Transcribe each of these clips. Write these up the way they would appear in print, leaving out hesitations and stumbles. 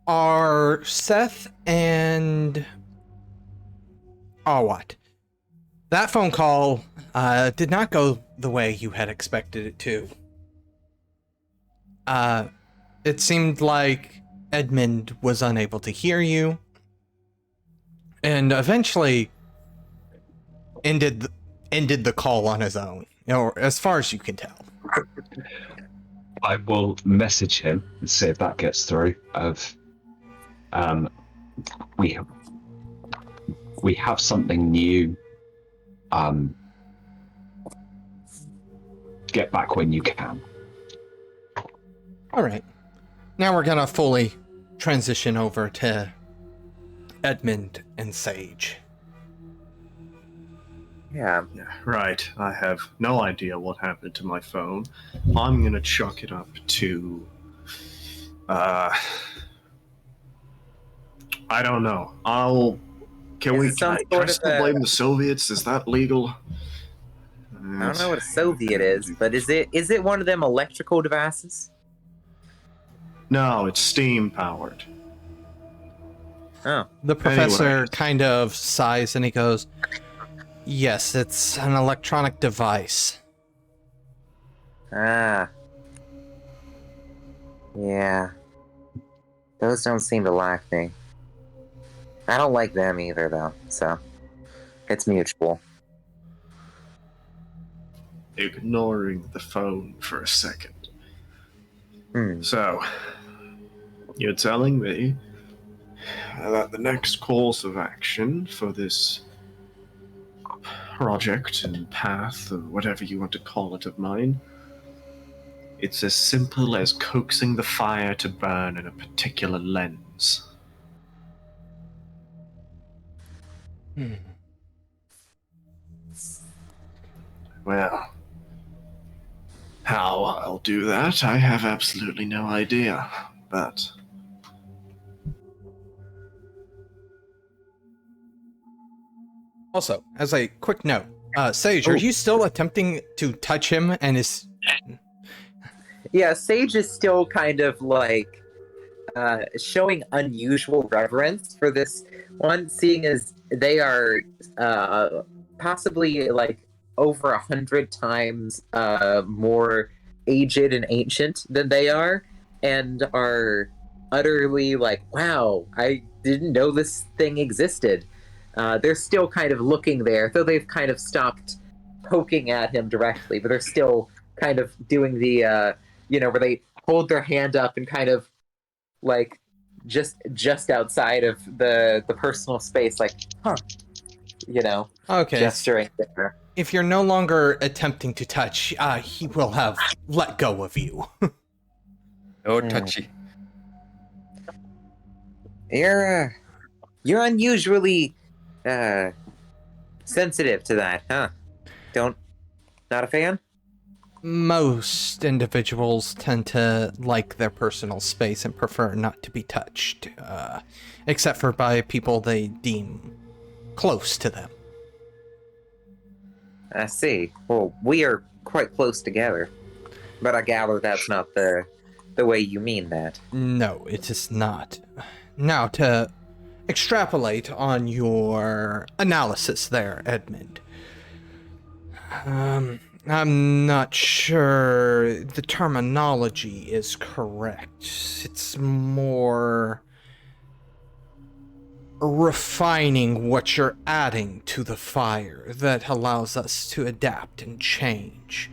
Are Seth and... Oh, what? That phone call did not go the way you had expected it to. It seemed like Edmond was unable to hear you, and eventually ended the call on his own, as far as you can tell. I will message him and see if that gets through. We have something new. Get back when you can. All right. Now we're gonna fully transition over to Edmond and Sage. Yeah, right. I have no idea what happened to my phone. I'm gonna chalk it up to... I don't know. Can I still blame the Soviets? Is that legal? I don't know what a Soviet is, but is it one of them electrical devices? No, it's steam powered. Oh. The professor kind of sighs and he goes, yes, it's an electronic device. Ah. Yeah. Those don't seem to like me. I don't like them either, though, so it's mutual. Ignoring the phone for a second. Hmm. So, you're telling me that the next course of action for this project and path, or whatever you want to call it, of mine, it's as simple as coaxing the fire to burn in a particular lens. Well, how I'll do that, I have absolutely no idea, but... Also, as a quick note, Sage, are you still attempting to touch him and his... Yeah, Sage is still kind of like showing unusual reverence for this one, seeing as they are possibly like over 100 times more aged and ancient than they are, and are utterly like, wow, I didn't know this thing existed. They're still kind of looking there, though they've kind of stopped poking at him directly, but they're still kind of doing the, where they hold their hand up and kind of like just outside of the personal space, like, Okay. gesturing there. If you're no longer attempting to touch, he will have let go of you. Oh, touchy. You're unusually sensitive to that, huh? Not a fan? Most individuals tend to like their personal space and prefer not to be touched, except for by people they deem close to them. I see. Well, we are quite close together, but I gather that's not the way you mean that. No, it is not. Now, to extrapolate on your analysis there, Edmond. I'm not sure the terminology is correct. It's more refining what you're adding to the fire that allows us to adapt and change.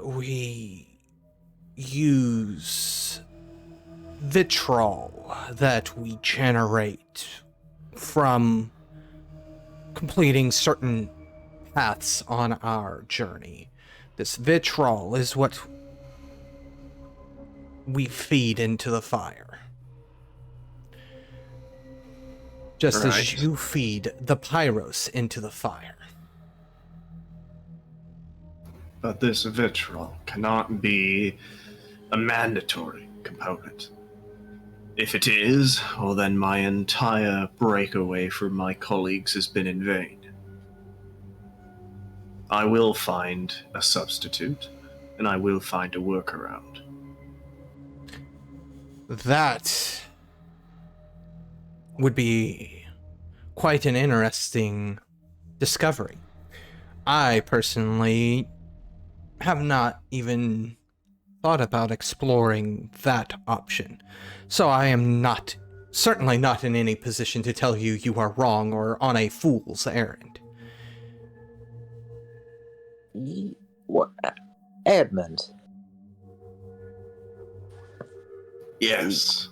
We use vitriol that we generate from completing certain paths on our journey. This vitriol is what we feed into the fire. Just as you feed the pyros into the fire. But this vitriol cannot be a mandatory component. If it is, well then my entire breakaway from my colleagues has been in vain. I will find a substitute, and I will find a workaround. That would be quite an interesting discovery. I personally have not even thought about exploring that option, so I am certainly not in any position to tell you you are wrong or on a fool's errand. What? Edmond. Yes.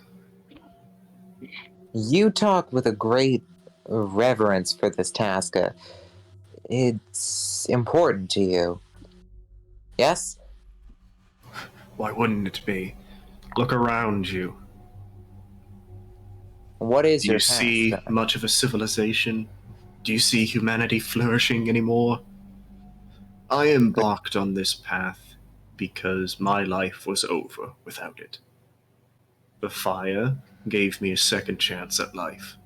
You talk with a great reverence for this task. It's important to you. Yes? Why wouldn't it be? Look around you. What is Do your you task? see much of a civilization? Do you see humanity flourishing anymore? I embarked on this path because my life was over without it. The fire gave me a second chance at life.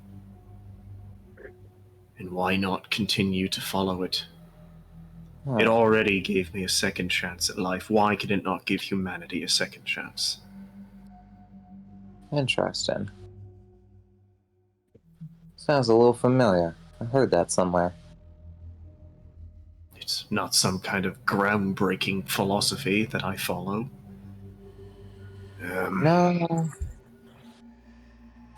And why not continue to follow it? Huh. It already gave me a second chance at life. Why could it not give humanity a second chance? Interesting. Sounds a little familiar. I heard that somewhere. It's not some kind of groundbreaking philosophy that I follow. No.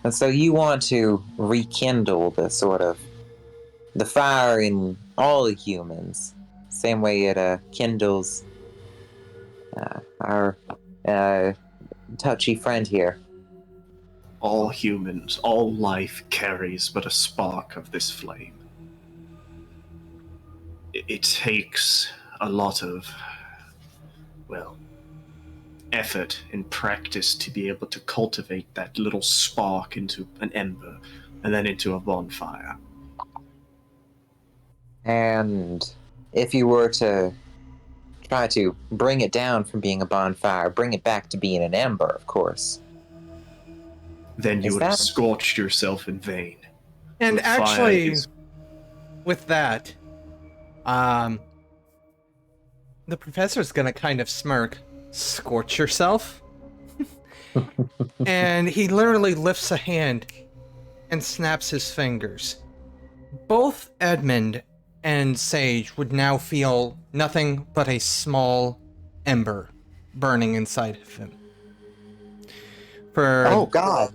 And so you want to rekindle the fire in all humans, same way it kindles our touchy friend here. All humans, all life carries but a spark of this flame. It takes a lot of, effort and practice to be able to cultivate that little spark into an ember and then into a bonfire. And if you were to try to bring it down from being a bonfire, bring it back to being an ember, of course. Then you Is would have that- scorched yourself in vain. And The fire actually, is- with that, the professor's gonna kind of smirk. Scorch yourself? And he literally lifts a hand and snaps his fingers. Both Edmond and Sage would now feel nothing but a small ember burning inside of him. Oh, God.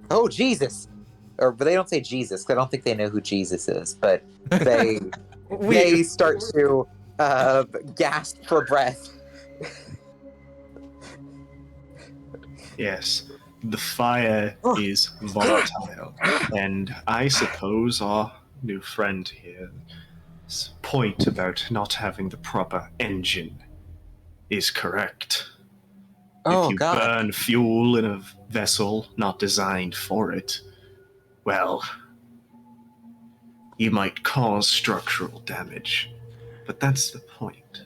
Oh, Jesus. But they don't say Jesus, 'cause I don't think they know who Jesus is, but they they start to gasp for breath. Yes, the fire is volatile, and I suppose our new friend here's point about not having the proper engine is correct. Oh, If you God. burn fuel in a vessel not designed for it, well, you might cause structural damage. But that's the point.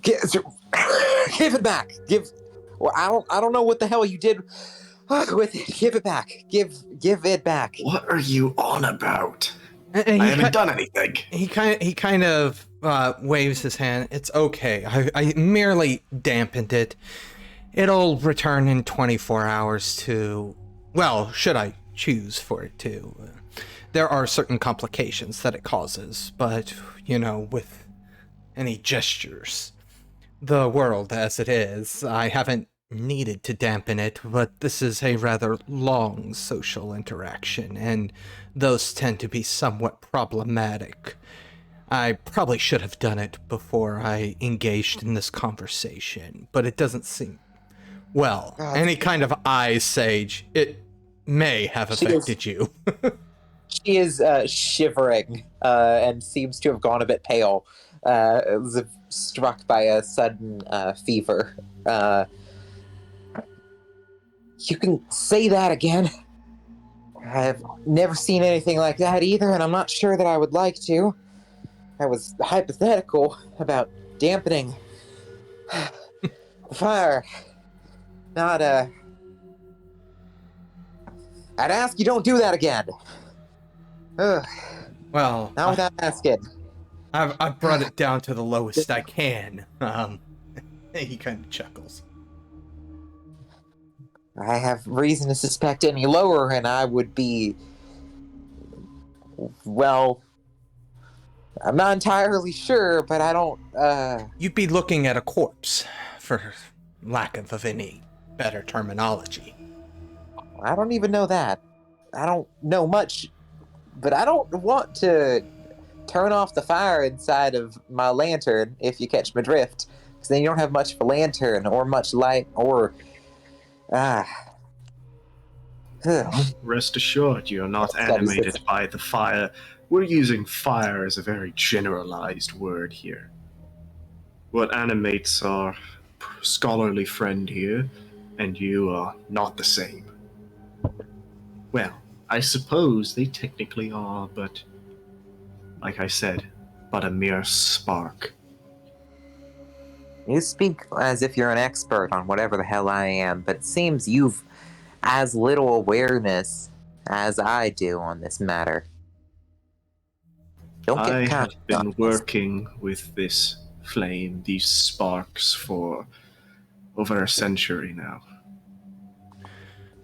Give it back. Well, I don't know what the hell you did with it. Give it back. Give it back. What are you on about? And I he haven't done anything. He kind of waves his hand. It's okay. I merely dampened it. It'll return in 24 hours to, well, should I choose for it to. There are certain complications that it causes, but, with any gestures, the world as it is, I haven't needed to dampen it, but this is a rather long social interaction, and those tend to be somewhat problematic. I probably should have done it before I engaged in this conversation, but it doesn't seem... Well, any kind of eyes, Sage, it may have affected you. She is shivering and seems to have gone a bit pale, as if struck by a sudden fever. You can say that again. I've never seen anything like that either, and I'm not sure that I would like to. I was hypothetical about dampening the fire. Not, I'd ask you don't do that again. Ugh. Well, Not without asking. I've brought it down to the lowest I can. He kind of chuckles. I have reason to suspect any lower, and I would be... Well, I'm not entirely sure, but I don't, You'd be looking at a corpse, for lack of any better terminology. I don't even know that. I don't know much, but I don't want to turn off the fire inside of my lantern, if you catch my drift, because then you don't have much of a lantern, or much light, or... Rest assured, you're not animated by the fire. We're using fire as a very generalized word here. What animates our scholarly friend here, and you are not the same. Well, I suppose they technically are, but like I said, but a mere spark. You speak as if you're an expert on whatever the hell I am, but it seems you've as little awareness as I do on this matter. Don't get I caught. have been working with this flame, these sparks, for over a century now.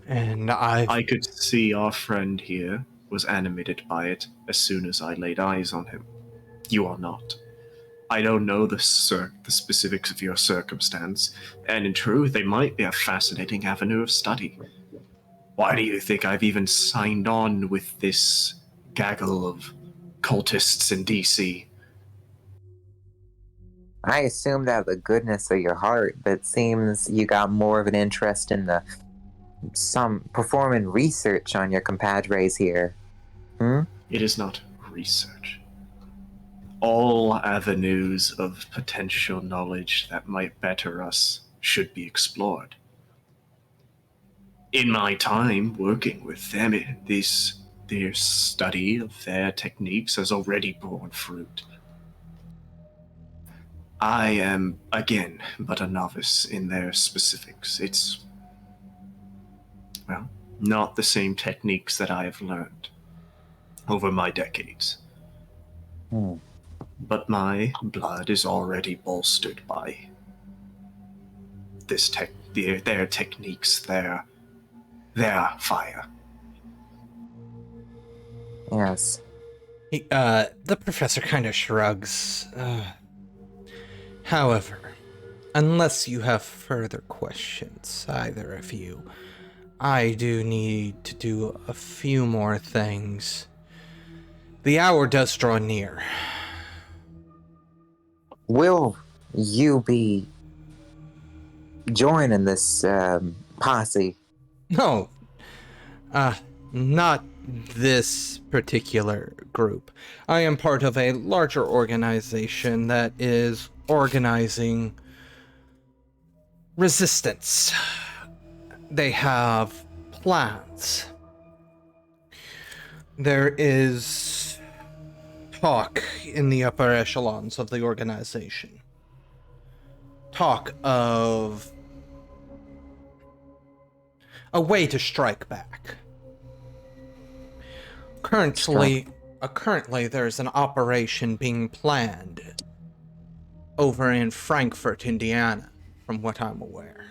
And I could see our friend here was animated by it as soon as I laid eyes on him. You are not. I don't know the specifics of your circumstance, and in truth, they might be a fascinating avenue of study. Why do you think I've even signed on with this gaggle of cultists in DC? I assumed out of the goodness of your heart, but it seems you got more of an interest in some performing research on your compadres here. It is not research. All avenues of potential knowledge that might better us should be explored. In my time working with them, their study of their techniques has already borne fruit. I am, again, but a novice in their specifics. It's, well, not the same techniques that I have learned over my decades. But my blood is already bolstered by their techniques, their fire. Yes. The professor kind of shrugs. However, unless you have further questions, either of you, I do need to do a few more things. The hour does draw near. Will you be joining this posse? No, not this particular group. I am part of a larger organization that is organizing resistance. They have plans. There is talk in the upper echelons of the organization. Talk of a way to strike back. Currently, there's an operation being planned over in Frankfurt, Indiana, from what I'm aware.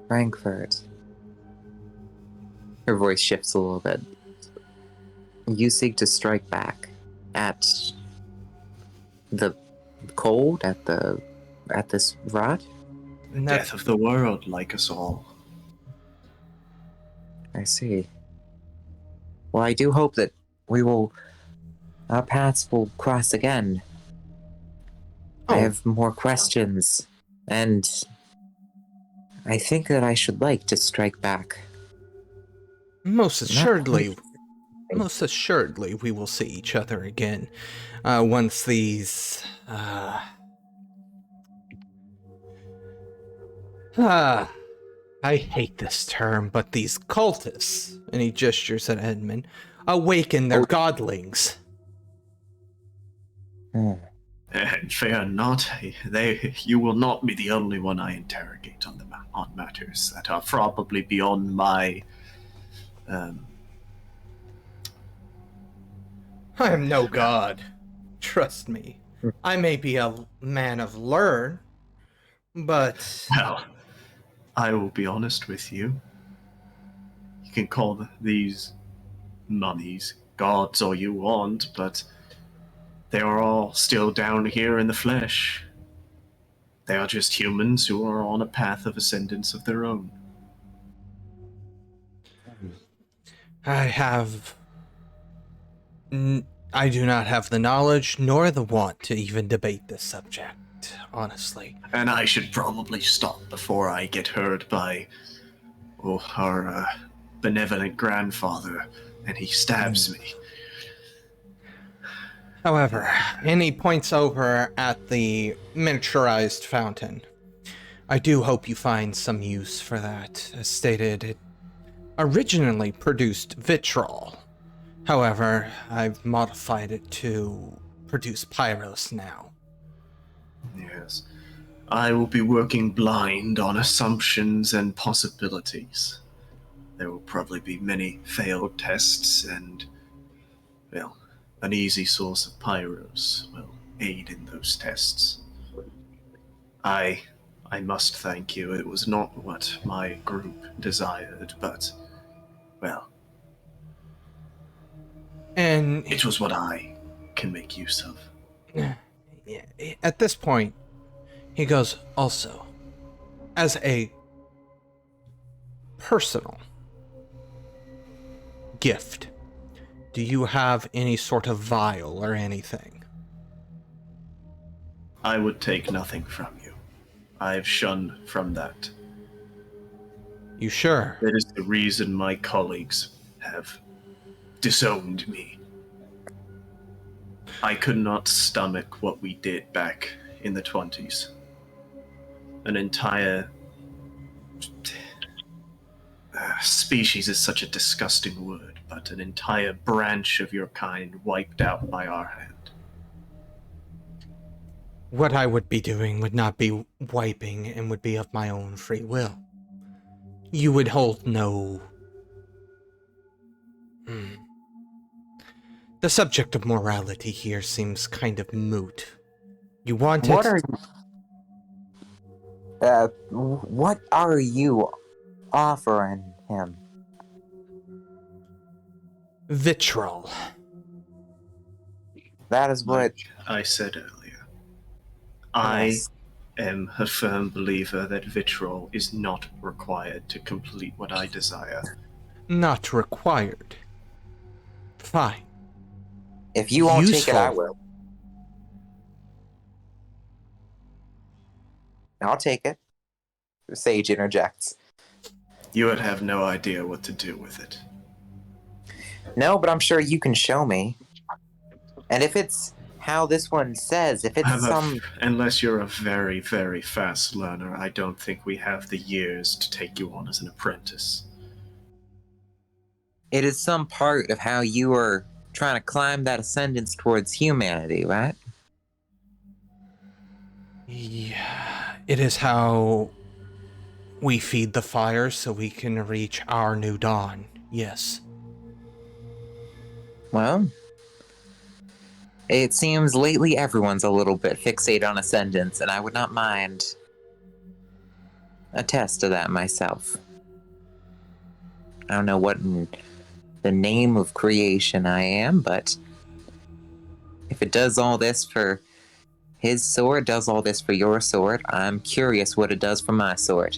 Frankfurt. Her voice shifts a little bit. You seek to strike back at the cold, at this rot? Death of the world, like us all. I see. Well, I do hope that our paths will cross again. I have more questions, and I think that I should like to strike back. Most assuredly, we will see each other again once these. I hate this term, but these cultists, and he gestures at Edmond, awaken their godlings. And fear not, you will not be the only one I interrogate on matters that are probably beyond my. I am no god. Trust me. I may be a man of learn, but Well, I will be honest with you. You can call these mummies gods all you want, but they are all still down here in the flesh. They are just humans who are on a path of ascendance of their own. I do not have the knowledge nor the want to even debate this subject, honestly. And I should probably stop before I get heard by our benevolent grandfather, and he stabs me. However, and he points over at the miniaturized fountain. I do hope you find some use for that. As stated, it originally produced vitriol. However, I've modified it to produce pyros now. Yes. I will be working blind on assumptions and possibilities. There will probably be many failed tests and, well, an easy source of pyros will aid in those tests. I must thank you. It was not what my group desired, but, well, And it was what I can make use of. at this point, he goes, also, as a personal gift, do you have any sort of vial or anything? I would take nothing from you. I've shunned from that. You sure? That is the reason my colleagues have disowned me. I could not stomach what we did back in the 20s. An entire species is such a disgusting word, but an entire branch of your kind wiped out by our hand. What I would be doing would not be wiping and would be of my own free will. You would hold no... The subject of morality here seems kind of moot. You want What it? what are you offering him? Vitriol. That is what... Like I said earlier, I Yes. am a firm believer that vitriol is not required to complete what I desire. Not required. Fine. If you won't take it, I Useful. will. I'll take it. Sage interjects. You would have no idea what to do with it. No, but I'm sure you can show me. And if it's how this one says, if it's Unless you're a very, very fast learner, I don't think we have the years to take you on as an apprentice. It is some part of how you are trying to climb that ascendance towards humanity, right? Yeah, it is how we feed the fire so we can reach our new dawn. Yes. Well, it seems lately everyone's a little bit fixated on ascendance, and I would not mind a test of that myself. I don't know what in the name of creation I am, but if it does all this for his sword, does all this for your sword, I'm curious what it does for my sword.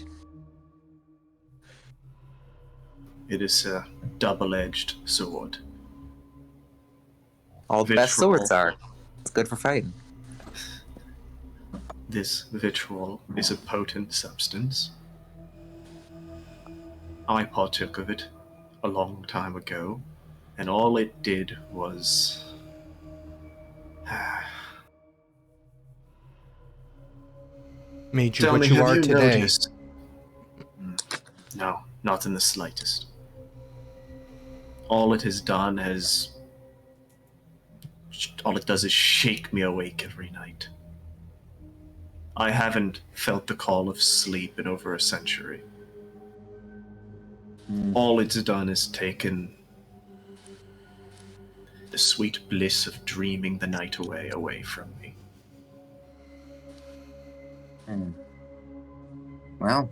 It is a double-edged sword. All the best Vitriol. swords are. It's good for fighting. This vitriol is a potent substance. I partook of it a long time ago, and all it did was... Made you Tell what me, you have are you today. noticed? No, not in the slightest. All it has done is... All it does is shake me awake every night. I haven't felt the call of sleep in over a century. All it's done is taken the sweet bliss of dreaming the night away from me. Well,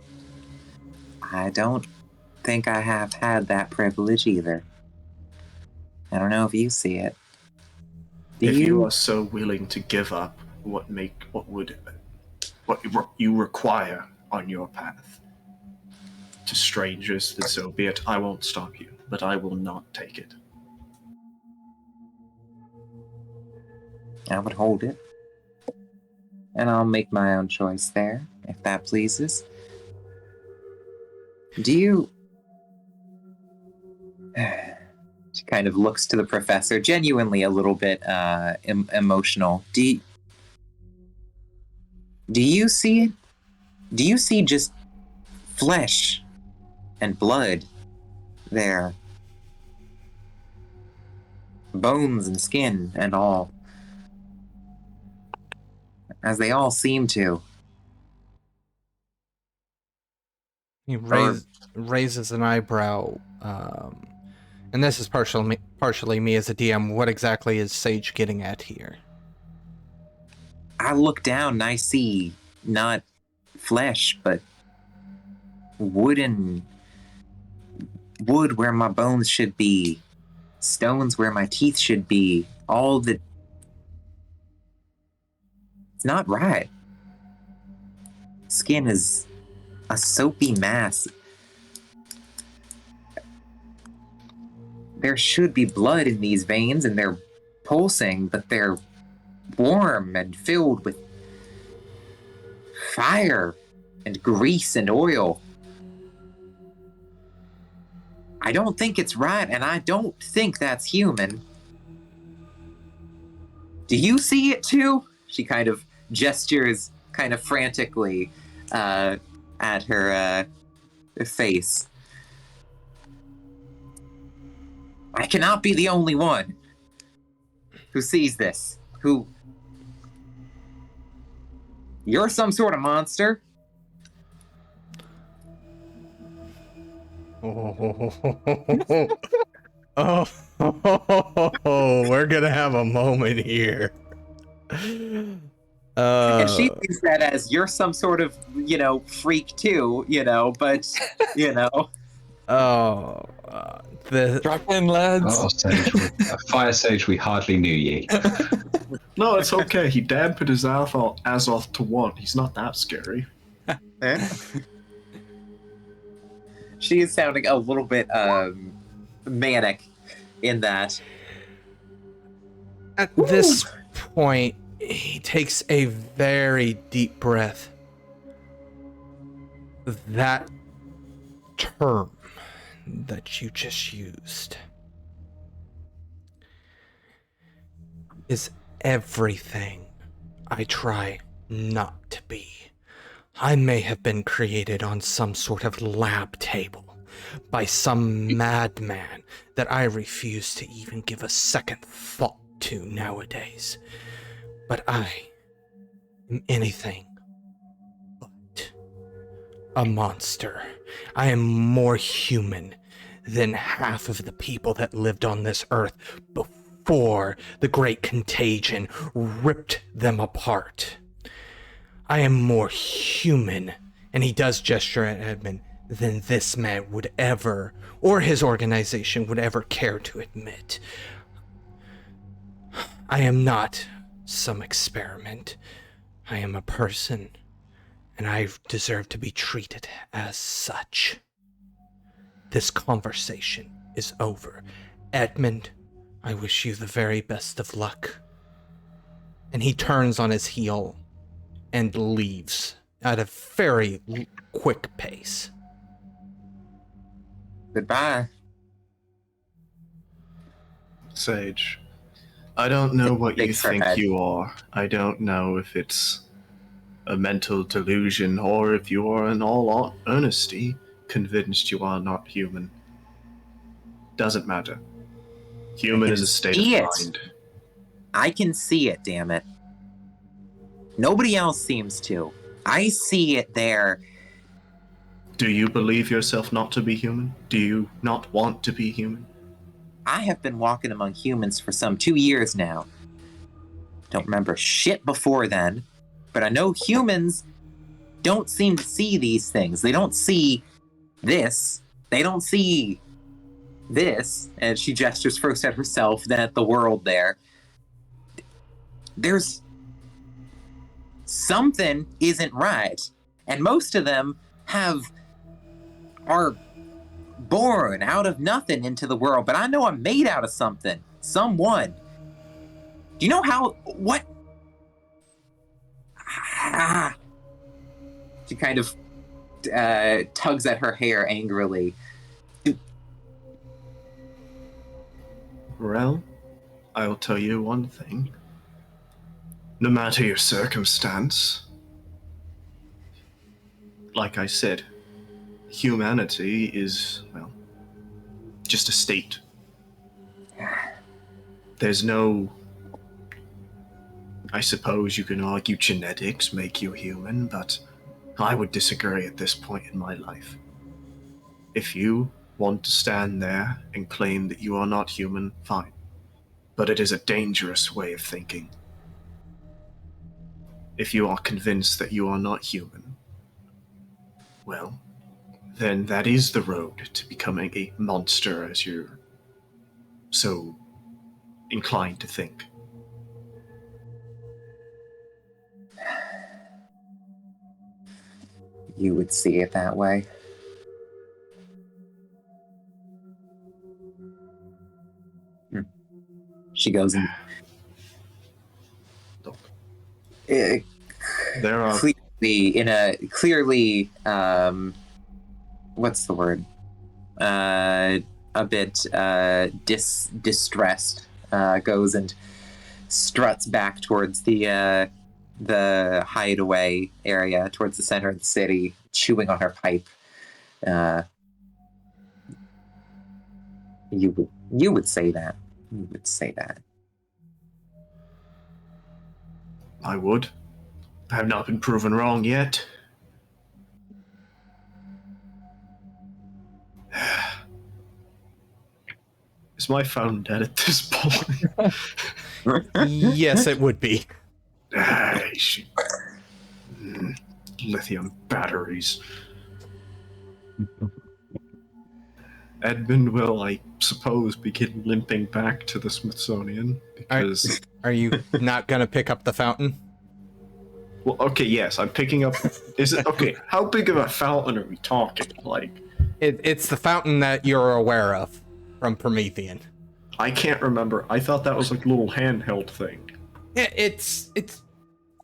I don't think I have had that privilege either. I don't know if you see it. If you are so willing to give up what you require on your path to strangers, then so be it. I won't stop you, but I will not take it. I would hold it. And I'll make my own choice there, if that pleases. Do you... She kind of looks to the professor, genuinely a little bit emotional. Do you see it? Do you see just flesh and blood there? Bones and skin and all. As they all seem to. He raises an eyebrow, and this is partially me as a DM. What exactly is Sage getting at here? I look down and I see not flesh, but wood where my bones should be, stones where my teeth should be, all the... It's not right. Skin is a soapy mass. There should be blood in these veins and they're pulsing, but they're warm and filled with fire and grease and oil. I don't think it's right, and I don't think that's human. Do you see it too? She kind of gestures kind of frantically at her face. I cannot be the only one who sees this. Who... You're some sort of monster. Oh, we're gonna have a moment here. And she sees that as you're some sort of, freak too, but, Drop in, lads. Oh, Fire Sage, we hardly knew ye. No, it's okay. He dampened his Azoth to 1. He's not that scary. She is sounding a little bit manic in that. At this point, he takes a very deep breath. That term that you just used is everything I try not to be. I may have been created on some sort of lab table by some madman that I refuse to even give a second thought to nowadays. But I am anything but a monster. I am more human than half of the people that lived on this earth before the Great Contagion ripped them apart. I am more human, and he does gesture at Edmond, than this man would ever, or his organization would ever care to admit. I am not some experiment. I am a person, and I deserve to be treated as such. This conversation is over. Edmond, I wish you the very best of luck. And he turns on his heel and leaves at a very quick pace. Goodbye. Sage, I don't know what you Shakes her think head. you are. I don't know if it's a mental delusion or if you are in all honesty convinced you are not human. Doesn't matter. Human is a state see of it. mind. I can see it, damn it. Nobody else seems to. I see it there. Do you believe yourself not to be human? Do you not want to be human? I have been walking among humans for some 2 years now. Don't remember shit before then, but I know humans don't seem to see these things. They don't see this. They don't see this. And she gestures first at herself, then at the world there. There's something isn't right. And most of them are born out of nothing into the world, but I know I'm made out of something. Someone. Do you know what? She kind of tugs at her hair angrily. Well, I'll tell you one thing. No matter your circumstance, like I said, humanity is, well, just a state. There's no... I suppose you can argue genetics make you human, but I would disagree at this point in my life. If you want to stand there and claim that you are not human, fine. But it is a dangerous way of thinking. If you are convinced that you are not human, well, then that is the road to becoming a monster, as you're so inclined to think. You would see it that way. She goes and Look, there are clearly what's the word? A bit distressed. Goes and struts back towards the hideaway area, towards the center of the city, chewing on her pipe. You would say that. You would say that. I would. I have not been proven wrong yet. Is my phone dead at this point? Yes, it would be. Lithium batteries. Edmond will, I suppose, begin limping back to the Smithsonian because... Are you not going to pick up the fountain? Well, okay, yes, I'm picking up... Is it... Okay, how big of a fountain are we talking? Like... It's the fountain that you're aware of from Promethean. I can't remember. I thought that was like a little handheld thing. Yeah, it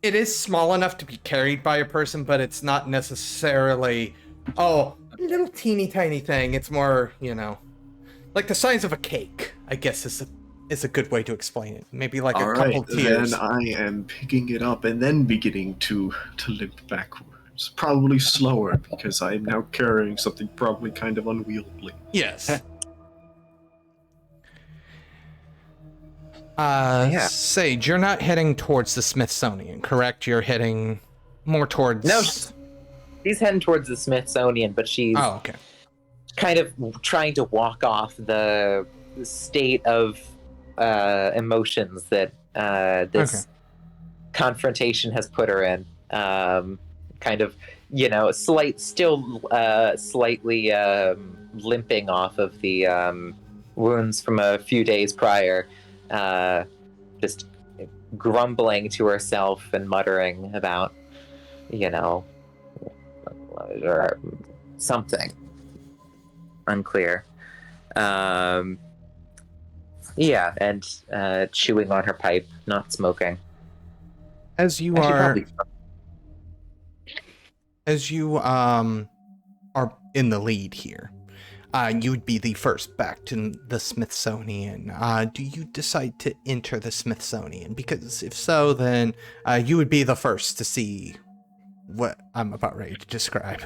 is small enough to be carried by a person, but it's not necessarily, a little teeny tiny thing. It's more, like the size of a cake, I guess is a good way to explain it. Maybe like a couple tiers. Then I am picking it up and then beginning to limp backwards. Probably slower because I am now carrying something probably kind of unwieldy. Yes. Sage, you're not heading towards the Smithsonian, correct? You're heading more towards... No, she's heading towards the Smithsonian, but she's kind of trying to walk off the state of emotions that this confrontation has put her in. Kind of, slightly limping off of the wounds from a few days prior. Just grumbling to herself and muttering about, something unclear. And chewing on her pipe, not smoking. As you are in the lead here, you would be the first back to the Smithsonian. Do you decide to enter the Smithsonian? Because if so, then you would be the first to see what I'm about ready to describe.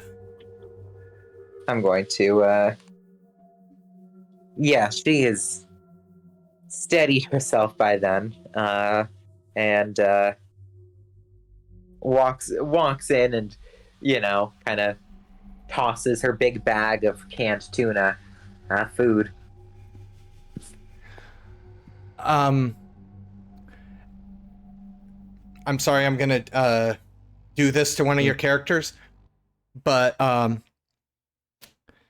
I'm going to, she is steadied herself by then, and walks in and, kind of tosses her big bag of canned tuna food. I'm sorry, I'm gonna do this to one of your characters, but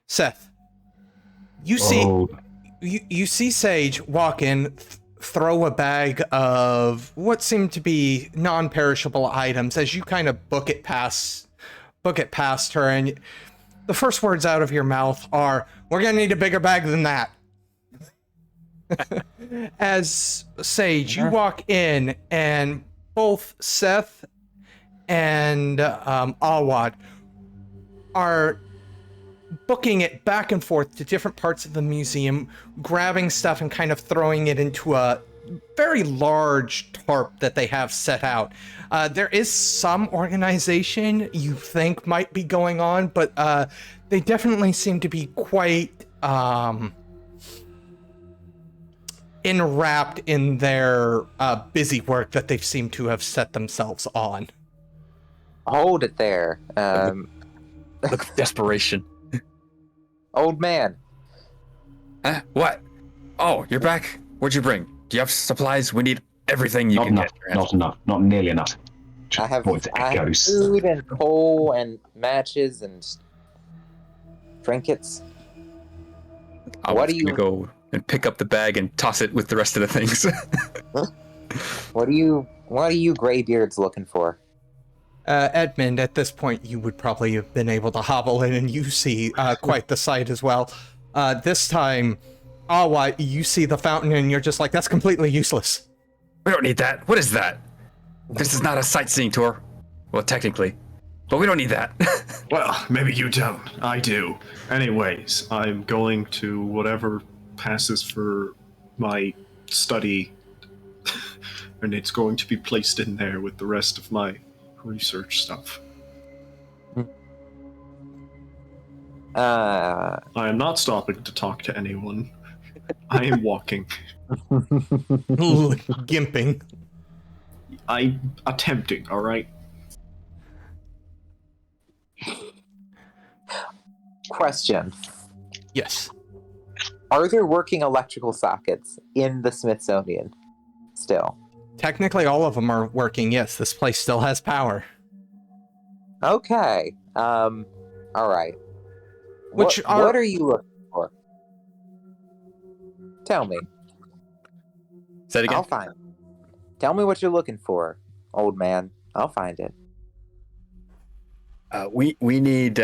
Seth, you see Oh, you see Sage walk in, throw a bag of what seem to be non-perishable items as you kind of book it past her, and the first words out of your mouth are, "We're gonna need a bigger bag than that." As Sage, you walk in, and both Seth and Awad are booking it back and forth to different parts of the museum, grabbing stuff and kind of throwing it into a very large tarp that they have set out. There is some organization you think might be going on, but they definitely seem to be quite enwrapped in their busy work that they seem to have set themselves on. Hold it there. Look at desperation. Old man. Huh? What? Oh, you're back? What'd you bring? Do you have supplies? We need everything you not can enough. get. Not enough. Not nearly enough. I have Points at echoes. food and coal and matches and trinkets. I What was do you- gonna go and pick up the bag and toss it with the rest of the things. What are you graybeards looking for? Edmond, at this point, you would probably have been able to hobble in, and you see quite the sight as well. This time, Awa, you see the fountain, and you're just like, that's completely useless. We don't need that. What is that? This is not a sightseeing tour. Well, technically. But we don't need that. Well, maybe you don't. I do. Anyways, I'm going to whatever passes for my study, and it's going to be placed in there with the rest of my research stuff. I am not stopping to talk to anyone. I am walking. Gimping. I'm attempting, alright? Question. Yes. Are there working electrical sockets in the Smithsonian still? Technically, all of them are working, yes. This place still has power. Okay. All right. Which what are you looking for? Tell me. Say it again. I'll find it. Tell me what you're looking for, old man. I'll find it. We need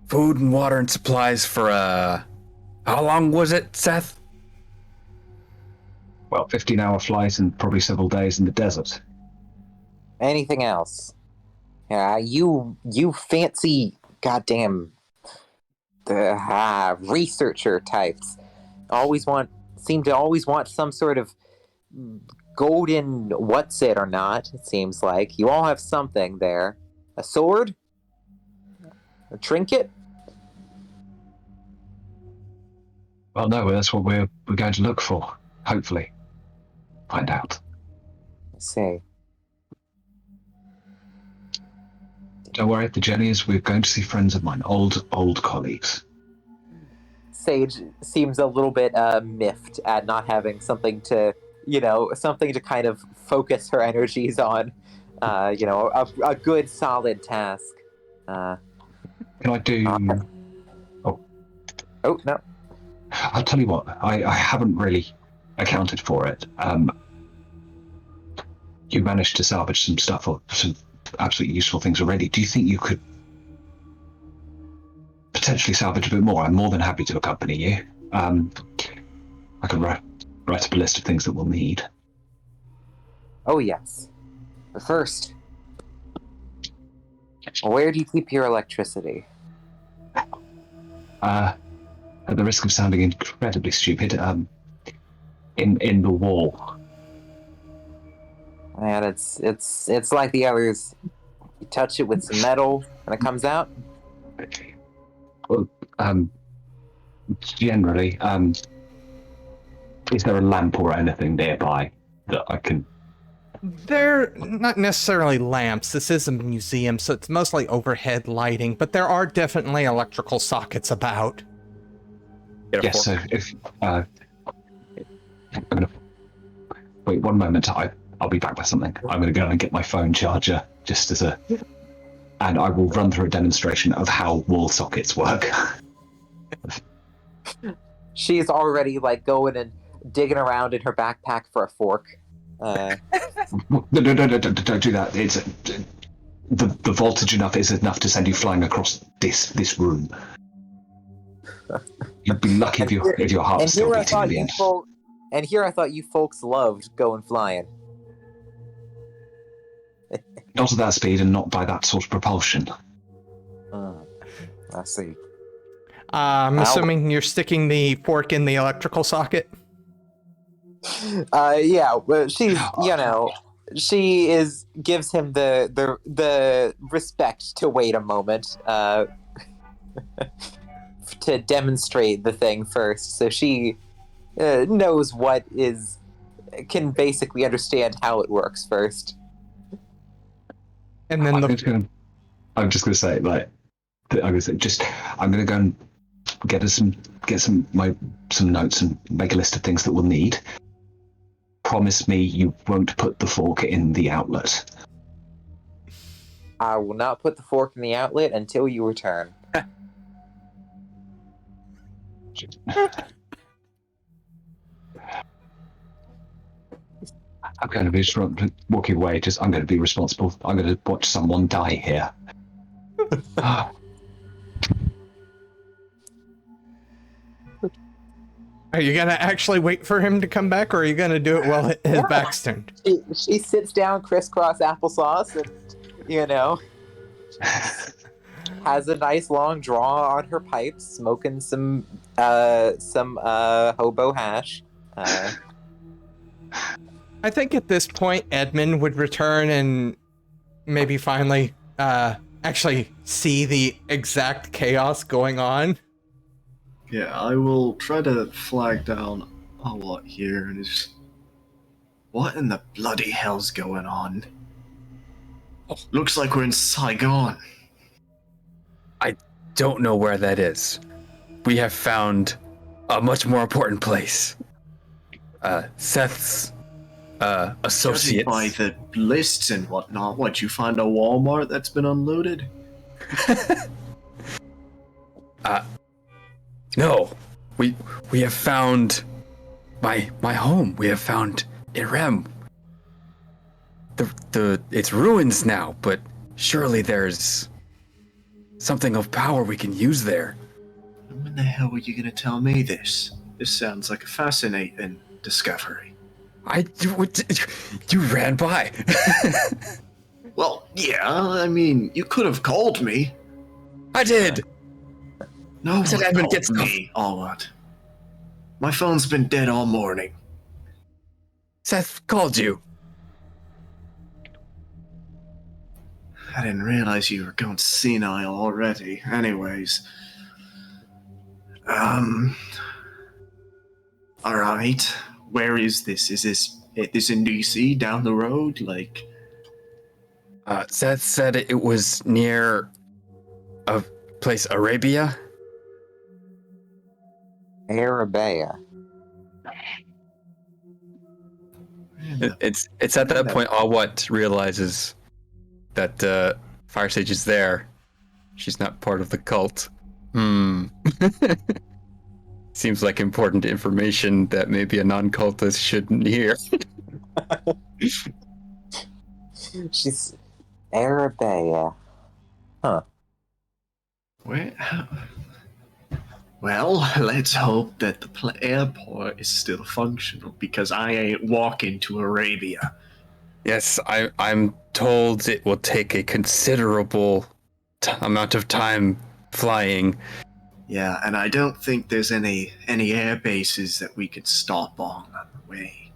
food and water and supplies for how long was it, Seth? Well, 15-hour flight and probably several days in the desert. Anything else? Yeah, you fancy goddamn researcher types seem to always want some sort of golden what's it or not, it seems like. You all have something there. A sword? A trinket? Well, no, that's what we're going to look for. Hopefully. Find out. Let's see. Don't worry, the journey is we're going to see friends of mine, old colleagues. Sage seems a little bit miffed at not having something to kind of focus her energies on. A good solid task. Can I do... Oh, no. I'll tell you what, I haven't really accounted for it. You managed to salvage some stuff, or some absolutely useful things already. Do you think you could potentially salvage a bit more? I'm more than happy to accompany you. I can write up a list of things that we'll need. Oh, yes. But first, where do you keep your electricity? At the risk of sounding incredibly stupid, in the wall. And it's like the others. You touch it with some metal and it comes out. Well, generally, is there a lamp or anything nearby that I can... They're not necessarily lamps. This is a museum, so it's mostly overhead lighting, but there are definitely electrical sockets about. Yes, so if... I'm gonna... Wait 1 moment, I'll be back with something. I'm gonna go and get my phone charger, just as a and I will run through a demonstration of how wall sockets work. She's already like going and digging around in her backpack for a fork. No, don't do that. It's the voltage is enough to send you flying across this room. You'd be lucky if your heart was still beating at the end. And here I thought you folks loved going flying. Not at that speed and not by that sort of propulsion. I see. I'm assuming you're sticking the fork in the electrical socket? Yeah, well, she's, she gives him the respect to wait a moment, to demonstrate the thing first. So she knows can basically understand how it works first. And then I'm just gonna say, like, I'm gonna go and get some notes and make a list of things that we'll need. Promise me you won't put the fork in the outlet. I will not put the fork in the outlet until you return. I'm going to be walking away. I'm going to be responsible. I'm going to watch someone die here. Are you gonna actually wait for him to come back, or are you gonna do it while his back's turned? She sits down, crisscross applesauce, and has a nice long draw on her pipes, smoking some hobo hash. I think at this point Edmond would return and maybe finally actually see the exact chaos going on. Yeah, I will try to flag down a lot here and just... What in the bloody hell's going on? Looks like we're in Saigon. I don't know where that is. We have found a much more important place. Seth's associates. By the lists and whatnot, what, you find a Walmart that's been unloaded? No, we have found my home. We have found Irem. It's ruins now, but surely there's something of power we can use there. When the hell were you gonna tell me this? This sounds like a fascinating discovery. You ran by. Well, yeah, I mean, you could have called me. I did. No said one Edmond called gets me, all what? My phone's been dead all morning. Seth called you. I didn't realize you were going senile already. Anyways. Alright. Where is this? Is this in DC, down the road? Like... Seth said it was near a place, Arabia. Arabia. It's at that point Awat realizes that Fire Sage is there. She's not part of the cult. Seems like important information that maybe a non-cultist shouldn't hear. She's Arabia. Huh. Well, let's hope that the airport is still functional, because I ain't walking to Arabia. Yes, I'm told it will take a considerable amount of time flying. Yeah, and I don't think there's any air bases that we could stop on the way.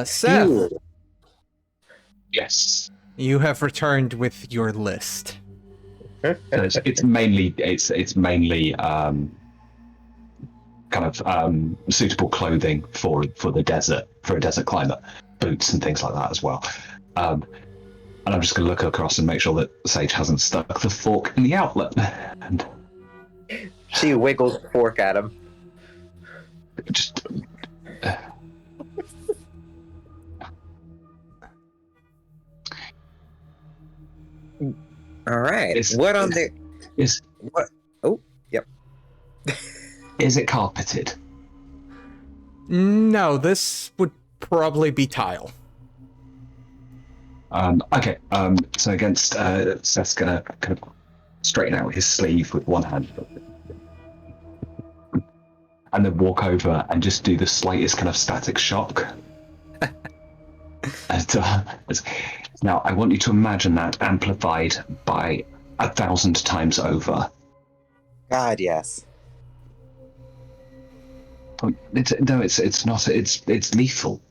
Seth, Yes. you have returned with your list. It's mainly kind of suitable clothing for the desert, for a desert climate, boots and things like that as well. And I'm just going to look across and make sure that Sage hasn't stuck the fork in the outlet. And She wiggles the fork at him. just All right. Is- What on the Is what? Oh, yep. is it carpeted? No, this would probably be tile. Okay. So against Seth's gonna kind of straighten out his sleeve with one hand, and then walk over and just do the slightest kind of static shock. Now, I want you to imagine that amplified by 1,000 times over. God, yes. It's not. It's lethal.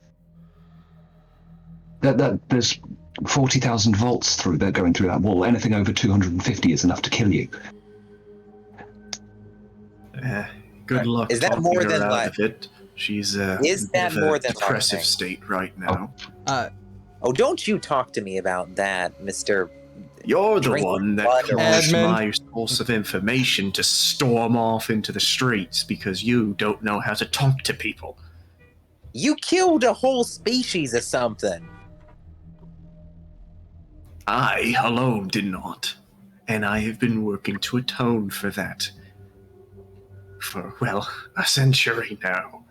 There's 40,000 volts through there going through that wall. Anything over 250 is enough to kill you. Good luck. Is that talking more her than out like? of it? She's Is in that a bit of more a than depressive lightning? state right now. Oh, don't you talk to me about that, Mister. You're the Drink one that blood or- caused Edmond. my source of information to storm off into the streets because you don't know how to talk to people. You killed a whole species of something. I alone did not, and I have been working to atone for that for, well, a century now.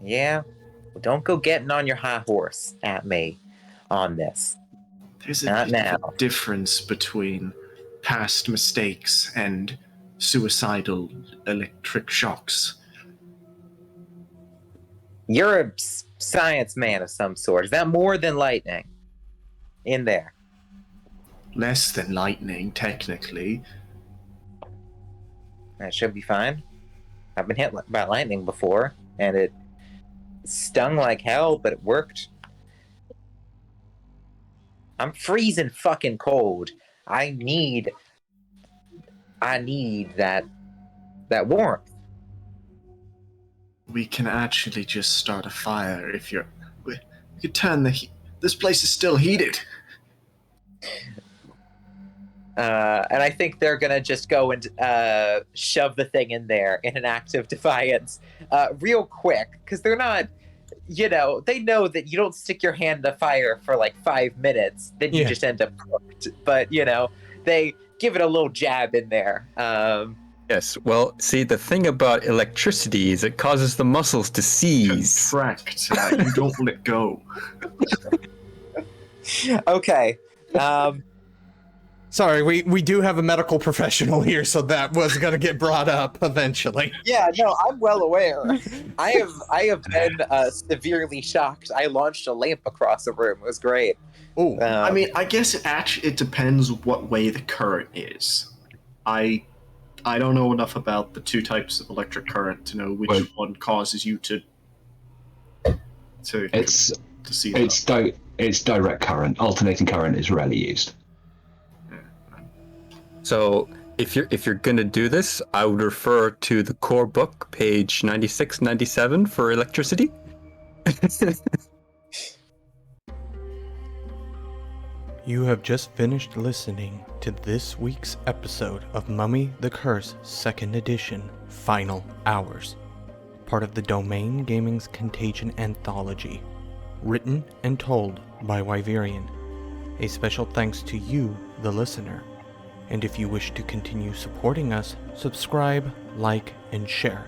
Yeah. Well, don't go getting on your high horse at me on this. There's Not a bit of now. a difference between past mistakes and suicidal electric shocks. You're a science man of some sort. Is that more than lightning? In there. Less than lightning, technically. That should be fine. I've been hit by lightning before, and it stung like hell, but it worked. I'm freezing fucking cold. I need that warmth. We can actually just start a fire if you're... We could turn the heat... This place is still heated. And I think they're gonna just go and shove the thing in there in an act of defiance, real quick, because they're not, they know that you don't stick your hand in the fire for like 5 minutes, then you just end up cooked. But they give it a little jab in there. Yes, well, see, the thing about electricity is it causes the muscles to seize. Contract. You don't let go. Okay. Sorry, we do have a medical professional here, so that was going to get brought up eventually. Yeah, no, I'm well aware. I have been severely shocked. I launched a lamp across the room. It was great. Oh, I mean, I guess it depends what way the current is. I don't know enough about the two types of electric current to know which one causes you to see that. It's direct current. Alternating current is rarely used. So if you're gonna do this, I would refer to the core book, page 96, 97 for electricity. You have just finished listening to this week's episode of Mummy the Curse 2nd Edition Final Hours, part of the Domain Gaming's Contagion Anthology, written and told by Wyverian. A special thanks to you, the listener. And if you wish to continue supporting us, subscribe, like, and share.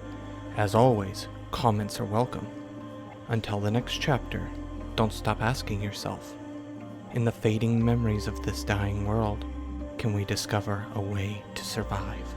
As always, comments are welcome. Until the next chapter, don't stop asking yourself, in the fading memories of this dying world, can we discover a way to survive?